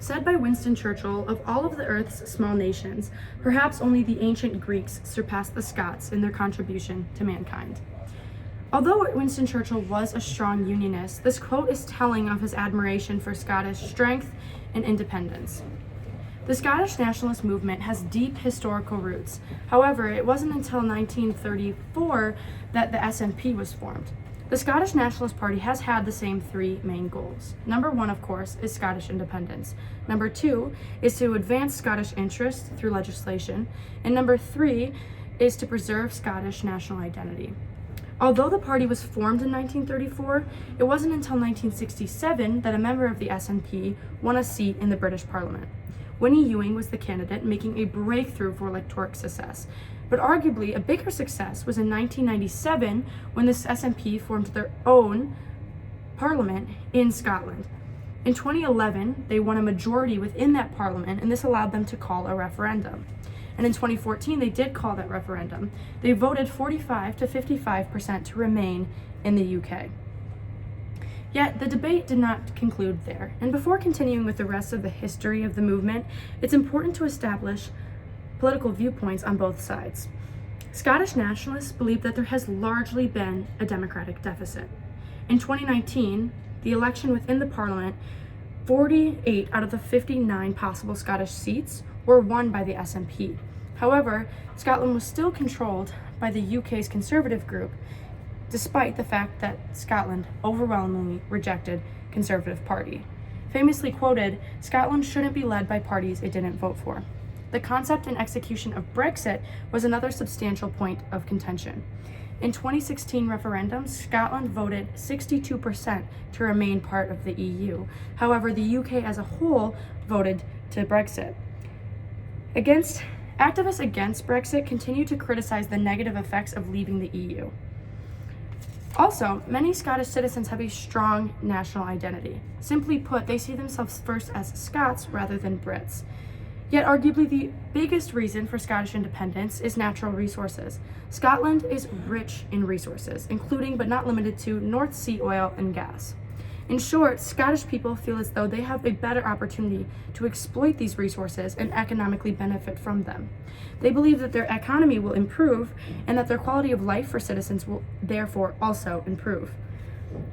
Said by Winston Churchill, of all of the earth's small nations, perhaps only the ancient Greeks surpassed the Scots in their contribution to mankind. Although Winston Churchill was a strong Unionist, this quote is telling of his admiration for Scottish strength and independence. The Scottish nationalist movement has deep historical roots. However, it wasn't until 1934 that the SNP was formed. The Scottish Nationalist Party has had the same three main goals. Number one, of course, is Scottish independence. Number two is to advance Scottish interests through legislation. And number three is to preserve Scottish national identity. Although the party was formed in 1934, it wasn't until 1967 that a member of the SNP won a seat in the British Parliament. Winnie Ewing was the candidate, making a breakthrough for electoral success. But arguably, a bigger success was in 1997 when the SNP formed their own parliament in Scotland. In 2011, they won a majority within that parliament, and this allowed them to call a referendum. And in 2014, they did call that referendum. They voted 45 to 55% to remain in the UK. Yet, the debate did not conclude there. And before continuing with the rest of the history of the movement, it's important to establish political viewpoints on both sides. Scottish nationalists believe that there has largely been a democratic deficit. In 2019, the election within the parliament, 48 out of the 59 possible Scottish seats were won by the SNP. However, Scotland was still controlled by the UK's Conservative group, despite the fact that Scotland overwhelmingly rejected Conservative Party. Famously quoted, "Scotland shouldn't be led by parties it didn't vote for." The concept and execution of Brexit was another substantial point of contention. In 2016 referendum, Scotland voted 62% to remain part of the EU. However, the UK as a whole voted to Brexit. Activists against Brexit continue to criticize the negative effects of leaving the EU. Also, many Scottish citizens have a strong national identity. Simply put, they see themselves first as Scots rather than Brits. Yet arguably the biggest reason for Scottish independence is natural resources. Scotland is rich in resources, including but not limited to North Sea oil and gas. In short, Scottish people feel as though they have a better opportunity to exploit these resources and economically benefit from them. They believe that their economy will improve and that their quality of life for citizens will therefore also improve.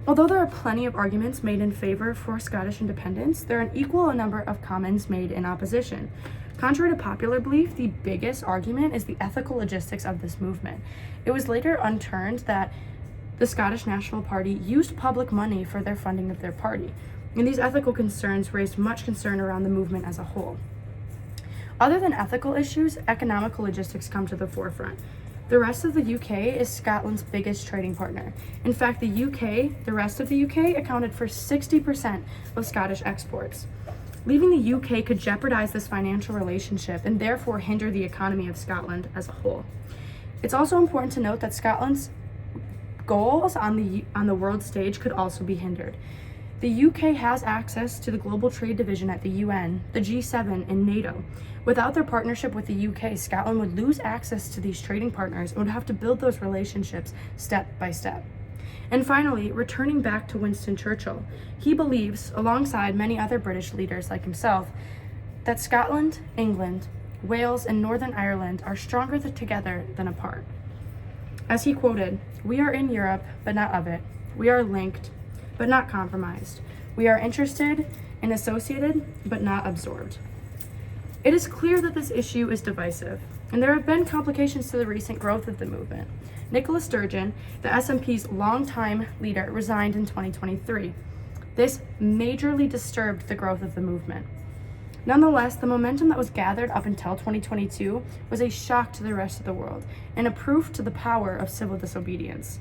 Although there are plenty of arguments made in favor for Scottish independence, there are an equal number of comments made in opposition. Contrary to popular belief, the biggest argument is the ethical logistics of this movement. It was later unturned that the Scottish National Party used public money for their funding of their party, and these ethical concerns raised much concern around the movement as a whole. Other than ethical issues, economical logistics come to the forefront. The rest of the UK is Scotland's biggest trading partner. In fact, the rest of the UK accounted for 60% of Scottish exports. Leaving the UK could jeopardize this financial relationship and therefore hinder the economy of Scotland as a whole. It's also important to note that Scotland's goals on the world stage could also be hindered. The UK has access to the Global Trade Division at the UN, the G7, and NATO. Without their partnership with the UK, Scotland would lose access to these trading partners and would have to build those relationships step by step. And finally, returning back to Winston Churchill, he believes, alongside many other British leaders like himself, that Scotland, England, Wales, and Northern Ireland are stronger together than apart. As he quoted, "We are in Europe, but not of it. We are linked, but not compromised. We are interested and associated, but not absorbed." It is clear that this issue is divisive, and there have been complications to the recent growth of the movement. Nicola Sturgeon, the SNP's longtime leader, resigned in 2023. This majorly disturbed the growth of the movement. Nonetheless, the momentum that was gathered up until 2022 was a shock to the rest of the world and a proof to the power of civil disobedience.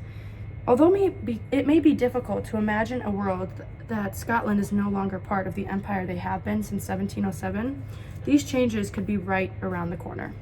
Although it may be difficult to imagine a world that Scotland is no longer part of the empire they have been since 1707, these changes could be right around the corner.